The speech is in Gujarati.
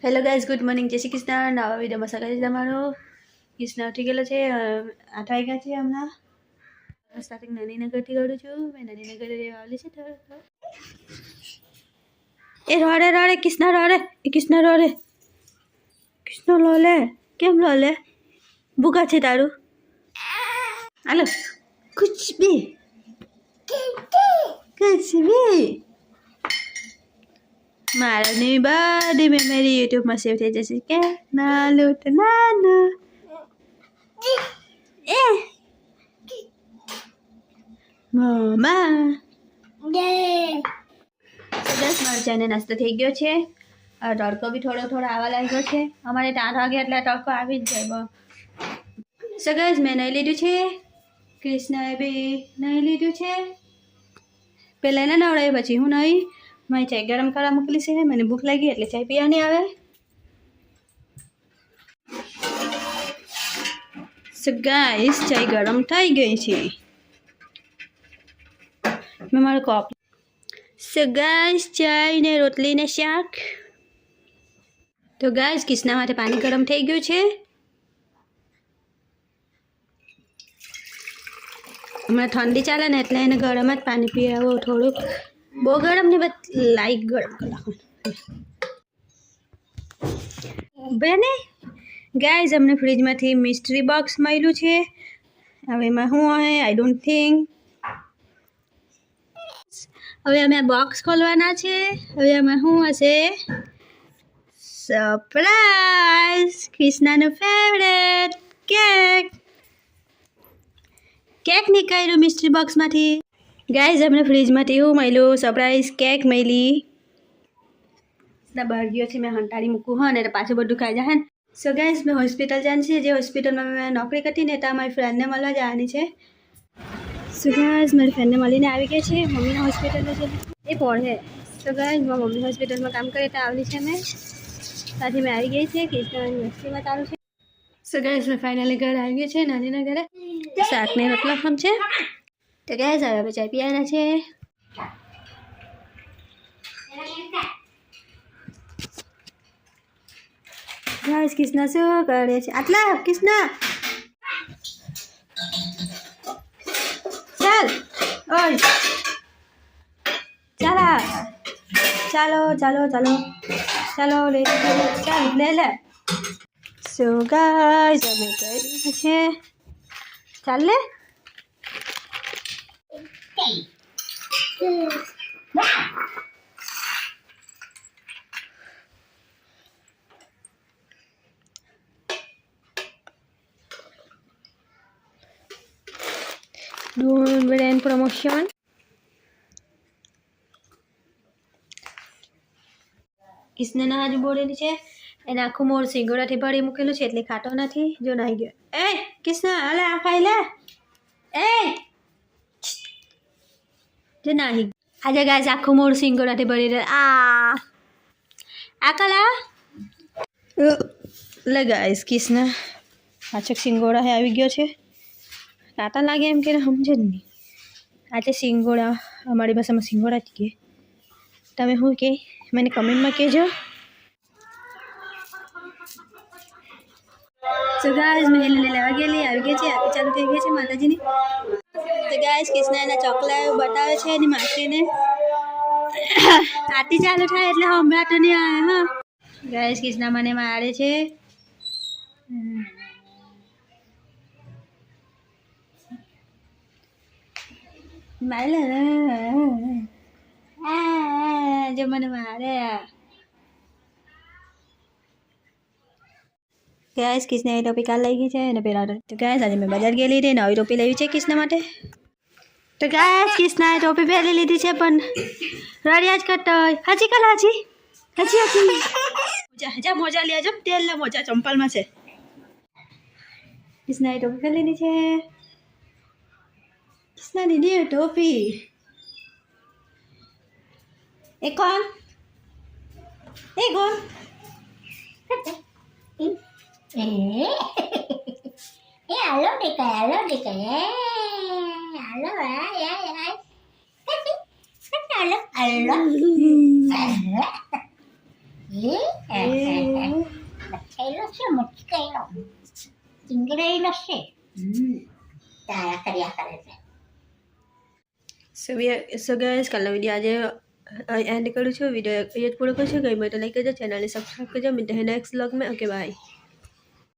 હેલો ગાઈઝ, ગુડ મોર્નિંગ, જય શ્રી કૃષ્ણ. નવા વિડીયોમાં સ્વાગત છે તમારું. કૃષ્ણ ઉઠી ગયેલો છે. 8 વાગ્યા છે હમણાં. સ્ટાર્ટિંગ નાનીના ઘરથી કરું છું. મેં નાનીના ઘરે રહેવા આવેલી છે થોડું. એ રોડે રોડે કૃષ્ણ રોડે, કૃષ્ણ રોડે, કૃષ્ણ લોલે. કેમ લોલે? ભૂખા છે તારું? હાલો, કુછ બી મારાની બધી મેમરી યુટ્યુબમાં સેવ થઈ જશે કે નાનું તો નાનું. એ મમ્મા બસ મારો ચાને નાસ્તો થઈ ગયો છે. તડકો બી થોડો આવવા લાગ્યો છે. અમારે 8 વાગે એટલે તડકો આવી જ જાય. સો ગાઈઝ, મેં નહીં લીધું છે. કૃષ્ણએ બી નહીં લીધું છે. પહેલાં એને નવડાવી પછી હું નહીં. મારી ચાય ગરમ કરવા મૂકેલી છે. મને ભૂખ લાગી એટલે ચાય પીવાની આવે. સો ગાઈસ, ચાય ગરમ થઈ ગઈ છે. મેં મારું કપ. સો ગાઈસ, ચાય ને રોટલી ને શાક. તો ગાઈસ, કિસના માટે પાણી ગરમ થઈ ગયું છે. હમણાં ઠંડી ચાલે ને એટલે એને ગરમ જ પાણી પીવું. થોડુંક બહુ ગરમ ને બસ લાઈટ ગરમ કરાવવાનું. બેને ગાઈઝ, અમને ફ્રીજમાંથી મિસ્ટ્રી બોક્સ મળ્યું છે. હવે એમાં શું હોય આઈ ડોન્ટ થિંક. હવે અમે બોક્સ ખોલવાના છે. હવે એમાં શું હશે? સરપ્રાઈઝ! કૃષ્ણાનું ફેવરેટ કેક. કેક નીકળ્યું મિસ્ટ્રી બોક્સમાંથી. ગાઈઝ, અમને ફ્રીજમાંથી એવું મળ્યું સરપ્રાઈઝ કેક મળી. બહાર ગયો છે. મેં હંટાડી મૂકું હા ને પાછું બધું ખાઈ જાય. સો ગાઈઝ, મેં હોસ્પિટલ જવાની છે. જે હોસ્પિટલમાં મેં નોકરી કરતી ને ત્યાં મારી ફ્રેન્ડને મળવા જવાની છે. સો ગાઈઝ, મારી ફ્રેન્ડને મળીને આવી ગઈ છે. મમ્મીના હોસ્પિટલમાં છે એ પહોંચે. સો ગાઈઝ, મારી મમ્મી હોસ્પિટલમાં કામ કરે ત્યાં આવેલી છે. મેં ત્યાંથી મેં આવી ગઈ છે. કૃષ્ણ યુનિવર્સિટીમાં ચાલુ છે. સો ગાઈઝ, મેં ફાઇનલી ઘરે આવી ગઈ છે. નાનીના ઘરે શાકને રોટલા ખામ છે. તો ગાઈઝ, હવે ચાય પીવાના છે. ગાઈઝ, કૃષ્ણ શું કરે છે? આટલા કૃષ્ણ ચાલ. ઓય ચાલો ચાલો ચાલો ચાલો ચાલો લે ચાલ લે લે. સો ગાઈઝ, અમે કરી છે. ચાલ લે. Doing brand promotion. કિસને હજુ બોલેલી છે. એને આખું મોર સિંગોડાથી ભરી મૂકેલું છે એટલે ખાતો નથી. જો નાહી ગયો. એ કિસના હાલે આ ખાઈ લે. એ જો નાહી. આજે ગાઈસ આખું મોર સિંગોડાથી ભરી રહે. આ કલા લે ગાઈસ, કિસના પાછળ સિંગોડા આવી ગયો છે. કાંટા લાગે એમ કે સમજે જ નહીં. આજે સિંગોડા અમારી ભાષામાં સિંગોડા જ કહે. તમે શું કહે મને કમેન્ટમાં કહેજો. સો ગાઈઝ, મેં લેવા ગયેલી આવી ગઈ છે. આરતી ચાલુ થઈ ગઈ છે માતાજીની. તો ગાઈઝ, કૃષ્ણ એના ચોકલા બતાવે છે એની માસીને. આરતી ચાલુ થાય એટલે હમણાં તો નહીં આવે. હા ગાઈઝ, કૃષ્ણ મને મારે છે. જો મને મારે. ગાઈસ, કૃષ્ણ એ ટોપી કાલ લઈ ગઈ છે અને પેલા તો ગાઈસ, આજે મેં બજાર ગયેલી હતી. નવી ટોપી લેવી છે કૃષ્ણ માટે. તો ગાઈસ, કૃષ્ણએ ટોપી પહેરી લીધી છે પણ રડિયા જ કરતો હોય. હાજી કાલ હાજી જા મોજા લે. જો તેલ ને મોજા ચંપલમાં છે. કૃષ્ણએ ટોપી પહેરી લીધી છે. કૃષ્ણ દીદી ટોપી. એ કોણ? Halo dek, halo. Halo. Mosqueiro છે mosqueiro ચીંગરેલો છે તારા કર્યા કરે છે સો ગાઈસ કાલનો વિડીયો આજે એન્ડ કરું છું વિડીયો અહીંયા જ પૂરો કરું છું ગઈ મેં તો લાઈક કરજો ચેનલને સબસ્ક્રાઈબ કરજો મિલते हैं नेक्स्ट व्लॉग में ओके बाय